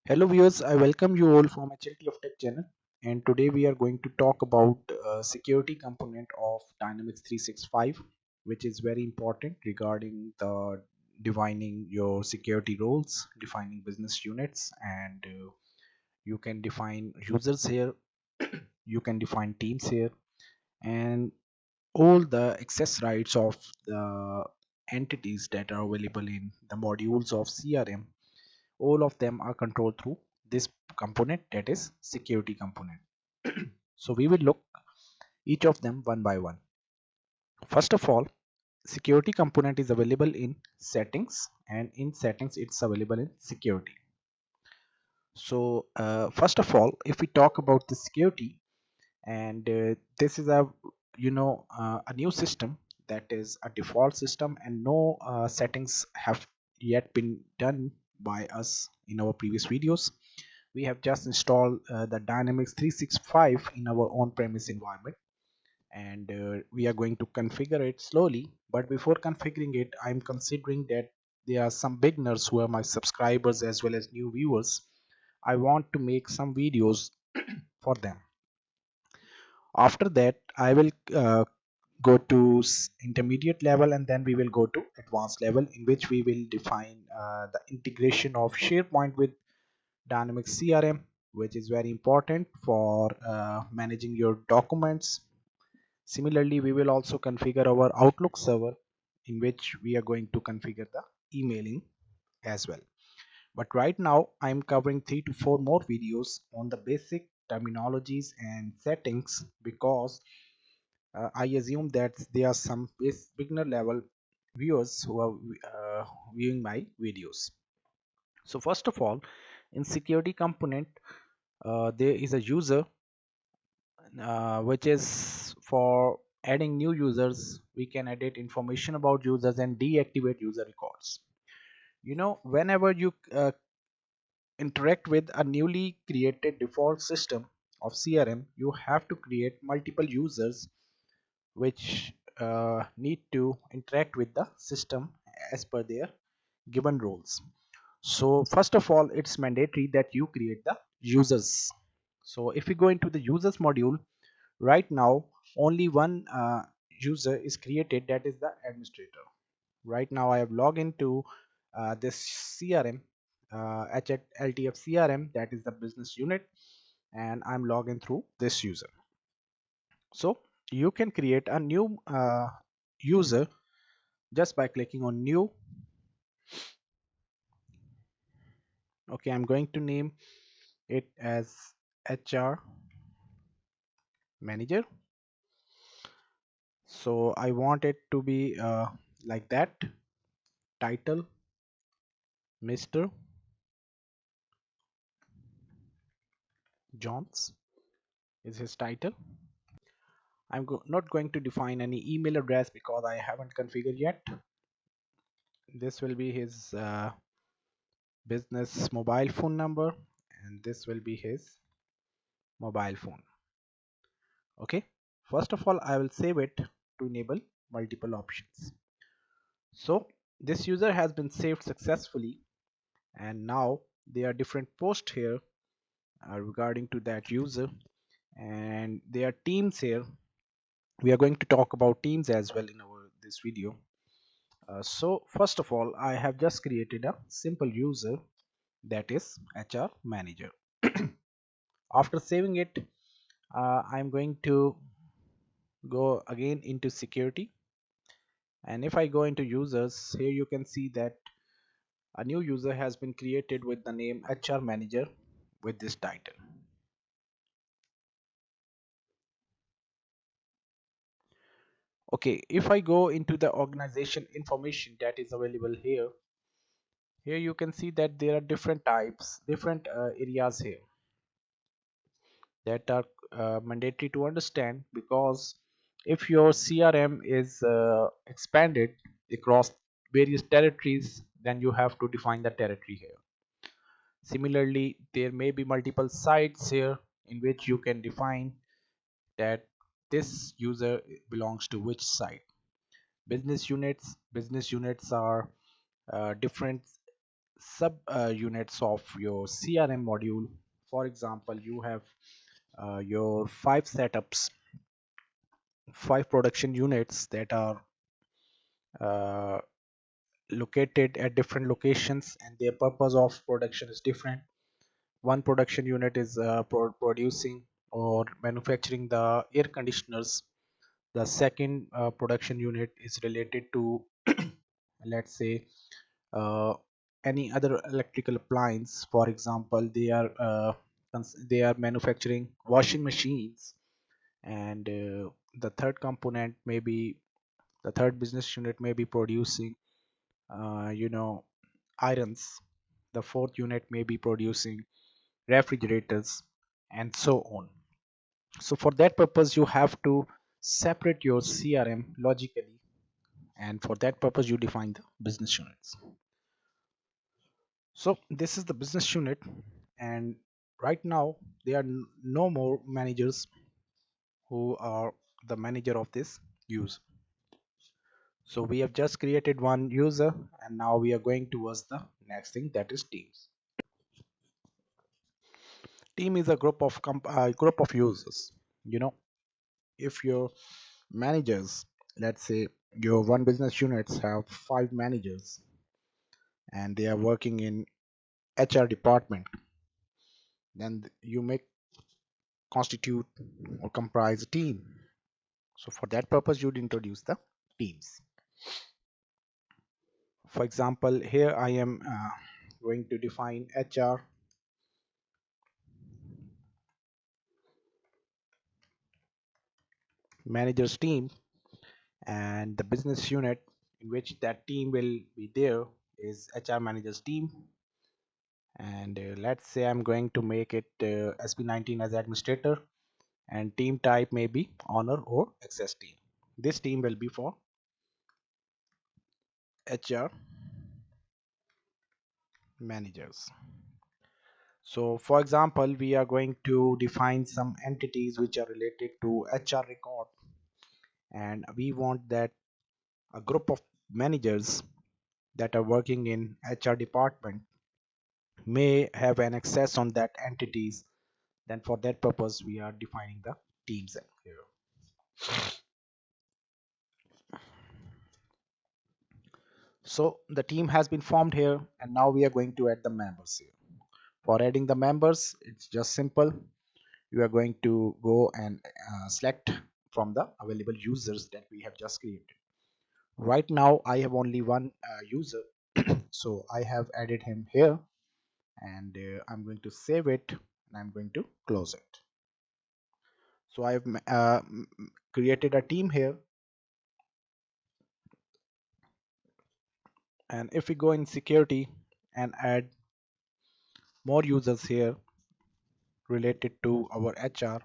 Hello viewers, I welcome you all from HLT of Tech channel, and today we are going to talk about security component of Dynamics 365, which is very important regarding the defining your security roles, defining business units, and you can define users here, you can define teams here, and all the access rights of the entities that are available in the modules of CRM, all of them are controlled through this component, that is security component. So we will look each of them one by one. First of all, security component is available in settings, and in settings it's available in security. So first of all, if we talk about the security, and this is a new system, that is a default system, and no settings have yet been done by us in our previous videos. We have just installed the Dynamics 365 in our on-premise environment, and we are going to configure it slowly. But before configuring it, I'm considering that there are some beginners who are my subscribers as well as new viewers. I want to make some videos for them. After that, I will go to intermediate level, and then we will go to advanced level, in which we will define the integration of SharePoint with Dynamics CRM, which is very important for managing your documents. Similarly, we will also configure our Outlook server, in which we are going to configure the emailing as well. But right now I'm covering 3 to 4 more videos on the basic terminologies and settings, because I assume that there are some beginner level viewers who are viewing my videos. So first of all, in security component, there is a user, which is for adding new users. We can edit information about users and deactivate user records. Whenever you interact with a newly created default system of CRM, you have to create multiple users which need to interact with the system as per their given roles. So first of all, it's mandatory that you create the users. So if we go into the users module, right now only one user is created, that is the administrator. Right now I have logged into this CRM, LTF CRM, that is the business unit, and I'm logging through this user. So you can create a new user just by clicking on new. Okay, I'm going to name it as HR manager. So I want it to be like that. Title Mr. Johns is his title. Not going to define any email address because I haven't configured yet. This will be his business mobile phone number, and this will be his mobile phone. Okay, first of all I will save it to enable multiple options. So this user has been saved successfully, and now there are different posts here regarding to that user, and there are teams here. We are going to talk about teams as well in our this video. So first of all, I have just created a simple user, that is HR manager. After saving it, I'm going to go again into security, and if I go into users, here you can see that a new user has been created with the name HR manager with this title. Okay, if I go into the organization information that is available here, you can see that there are different types, different areas here that are mandatory to understand, because if your CRM is expanded across various territories, then you have to define the territory here. Similarly, there may be multiple sites here in which you can define that this user belongs to which site. Business units are different sub units of your CRM module. For example, you have your five setups, five production units that are uh, located at different locations, and their purpose of production is different. One production unit is producing or manufacturing the air conditioners. The second production unit is related to let's say uh, any other electrical appliance. For example, they are manufacturing washing machines, and the third component may be the third business unit may be producing you know irons. The fourth unit may be producing refrigerators, and so on. So for that purpose you have to separate your CRM logically, and for that purpose you define the business units. So this is the business unit, and right now there are no more managers who are the manager of this use. So we have just created one user, and now we are going towards the next thing, that is teams. Team is a group of users. You know, if your managers, let's say your one business units have five managers and they are working in HR department, then you may constitute or comprise a team. So for that purpose, you'd introduce the teams. For example, here I am going to define HR managers team, and the business unit in which that team will be there is HR managers team. And let's say I'm going to make it SB19 as administrator, and team type may be honor or access team. This team will be for HR managers. So for example, we are going to define some entities which are related to HR record, and we want that a group of managers that are working in HR department may have an access on that entities. Then for that purpose we are defining the teams here. So the team has been formed here, and now we are going to add the members here. For adding the members, it's just simple. You are going to go and select from the available users that we have just created. Right now I have only one user, so I have added him here, and I'm going to save it, and I'm going to close it. So I have created a team here, and if we go in security and add more users here related to our HR,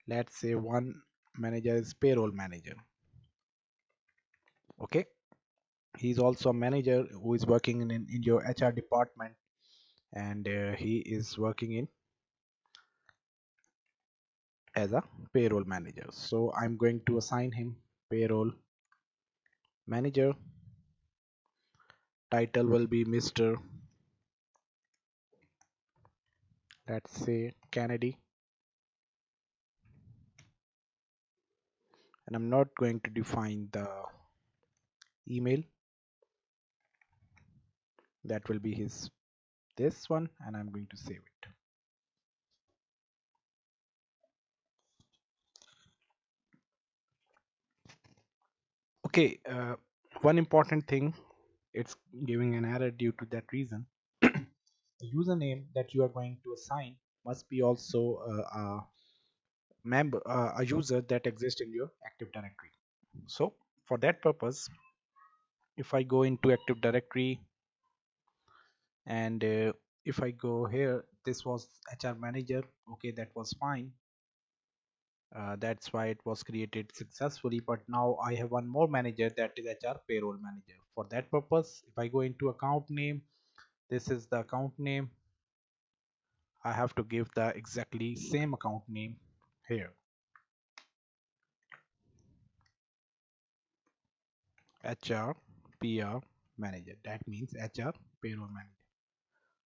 let's say one manager is payroll manager. Okay, he's also a manager who is working in your HR department, and he is working in as a payroll manager. So I'm going to assign him payroll manager. Title will be Mr. let's say Kennedy, and I'm not going to define the email. That will be his this one, and I'm going to save it. Okay, one important thing, it's giving an error due to that reason. The username that you are going to assign must be also a user that exists in your Active Directory. So for that purpose, if I go into Active Directory, and if I go here, this was HR manager. Okay, that was fine. That's why it was created successfully. But now I have one more manager, that is HR payroll manager. For that purpose, if I go into account name, this is the account name. I have to give the exactly same account name here, HR PR manager. That means HR payroll manager.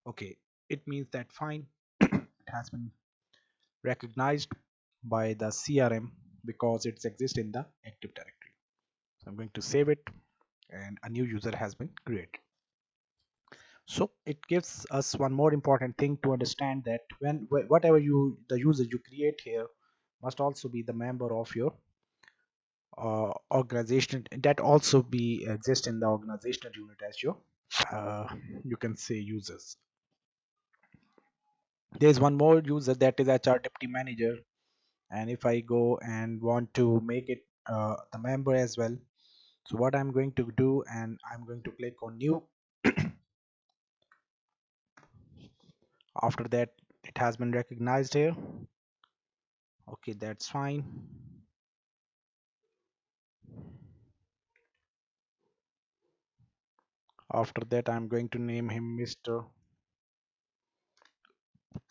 Okay, it means that fine. It has been recognized by the CRM because it exists in the Active Directory. So I'm going to save it, and a new user has been created. So it gives us one more important thing to understand, that when whatever the user you create here must also be the member of your organization, that also be exist in the organizational unit as your uh, you can say users. There's one more user, that is HR deputy manager, and if I go and want to make it the member as well, so what I'm going to do, and I'm going to click on new. After that, it has been recognized here. Okay, that's fine. After that, I'm going to name him Mr.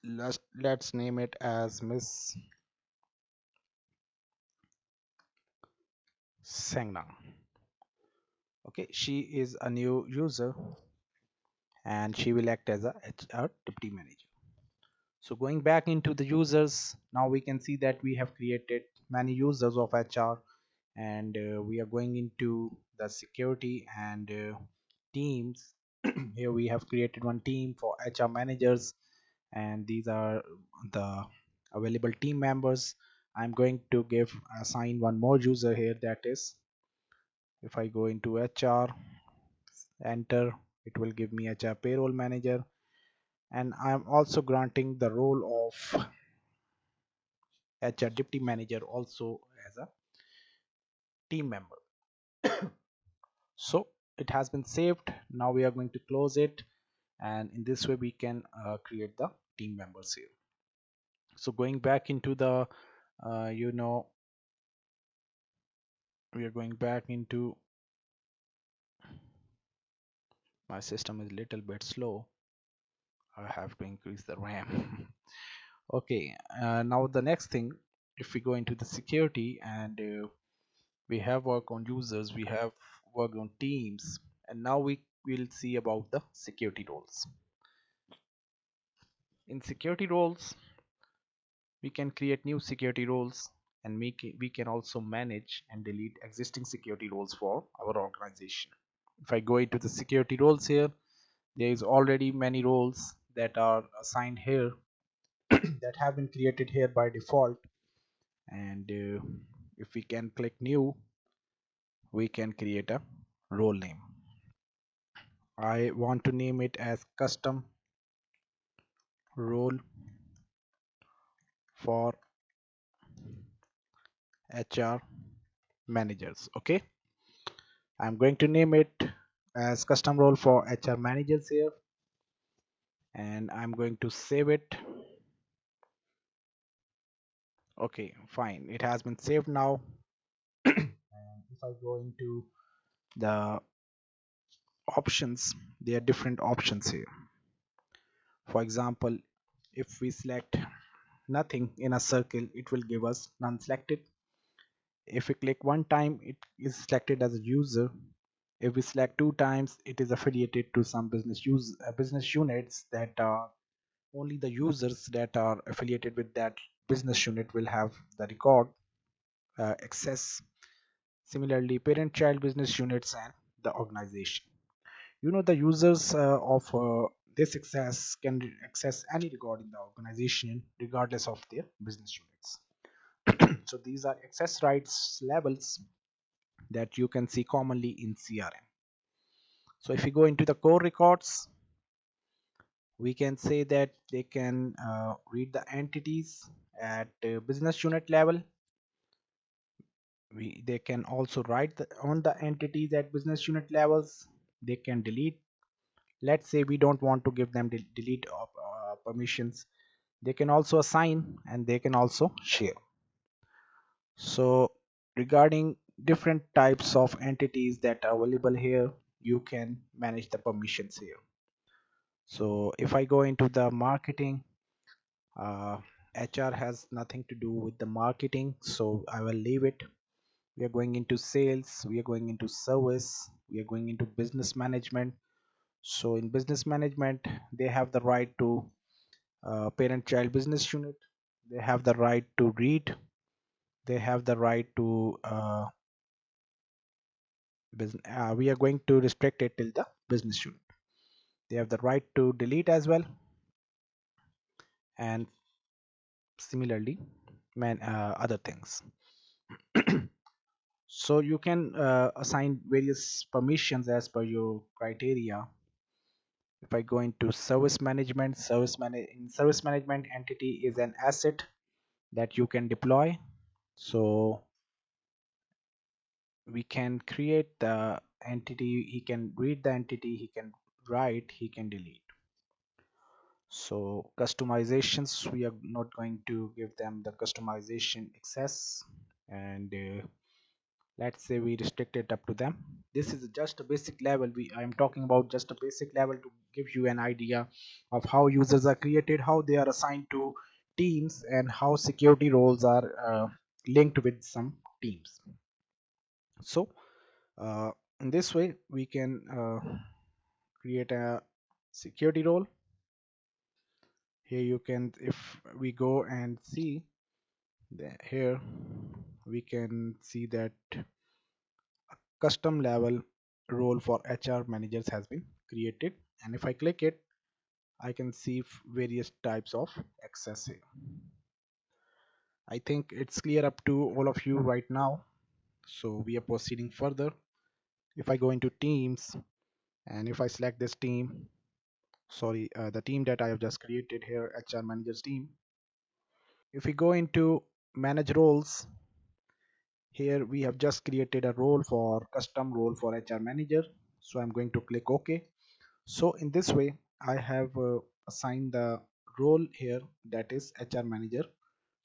Let's name it as Miss Sangna. Okay, she is a new user, and she will act as a HR deputy manager. So going back into the users, now we can see that we have created many users of HR, and we are going into the security and teams. Here we have created one team for HR managers, and these are the available team members. I'm going to assign one more user here, that is, if I go into HR, enter, it will give me HR payroll manager, and I'm also granting the role of HR deputy manager also as a team member. So it has been saved. Now we are going to close it, and in this way we can create the team members here. So going back into the you know we are going back into, my system is a little bit slow, I have to increase the RAM. Okay, now the next thing, if we go into the security, and we have worked on users, we have worked on teams, and now we will see about the security roles. In security roles, we can create new security roles, and we can also manage and delete existing security roles for our organization. If I go into the security roles here, there is already many roles that are assigned here that have been created here by default, and if we can click new, we can create a role name. I want to name it as custom role for HR managers. Okay, I'm going to name it as custom role for HR managers here, and I'm going to save it. Okay, fine, it has been saved now. And if I go into the options, there are different options here. For example, if we select nothing in a circle, it will give us none selected. If we click one time, it is selected as a user. If we select two times, it is affiliated to some business units, that only the users that are affiliated with that business unit will have the record access. Similarly, parent child business units and the organization. The users of this access can access any record in the organization regardless of their business units. So these are access rights levels that you can see commonly in CRM. So if you go into the core records, we can say that they can read the entities at business unit level. They can also write on the entities at business unit levels. They can delete. Let's say we don't want to give them delete permissions. They can also assign, and they can also share. So regarding different types of entities that are available here, you can manage the permissions here. So if I go into the marketing, uh, HR has nothing to do with the marketing, so I will leave it. We are going into sales, we are going into service, we are going into business management. So in business management, they have the right to parent child business unit, they have the right to read, they have the right to we are going to restrict it till the business unit. They have the right to delete as well, and similarly other things. So you can assign various permissions as per your criteria. If I go into service management, in service management, entity is an asset that you can deploy. So we can create the entity, he can read the entity, he can write, he can delete. So customizations, we are not going to give them the customization access, and let's say we restrict it up to them. This is just a basic level. I am talking about just a basic level to give you an idea of how users are created, how they are assigned to teams, and how security roles are linked with some teams. So in this way we can create a security role. Here you can, if we go and see that, here we can see that custom level role for HR managers has been created, and if I click it, I can see various types of access here. I think it's clear up to all of you right now, so we are proceeding further. If I go into teams, and if I select this team, sorry, the team that I have just created here, HR managers team. If we go into manage roles, here we have just created a role for custom role for HR manager, so I'm going to click OK. So in this way I have assigned the role here, that is HR manager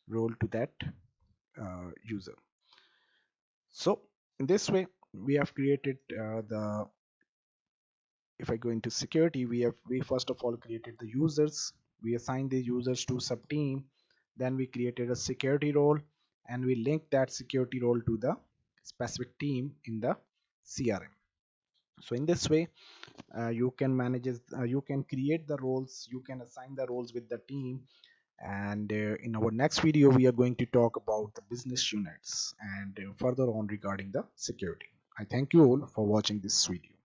role, to that user. So in this way we have created the if I go into security, we first of all created the users, we assigned the users to sub team, then we created a security role, and we link that security role to the specific team in the CRM. So in this way you can manage you can create the roles, you can assign the roles with the team. And in our next video we are going to talk about the business units and further on regarding the security. I thank you all for watching this video.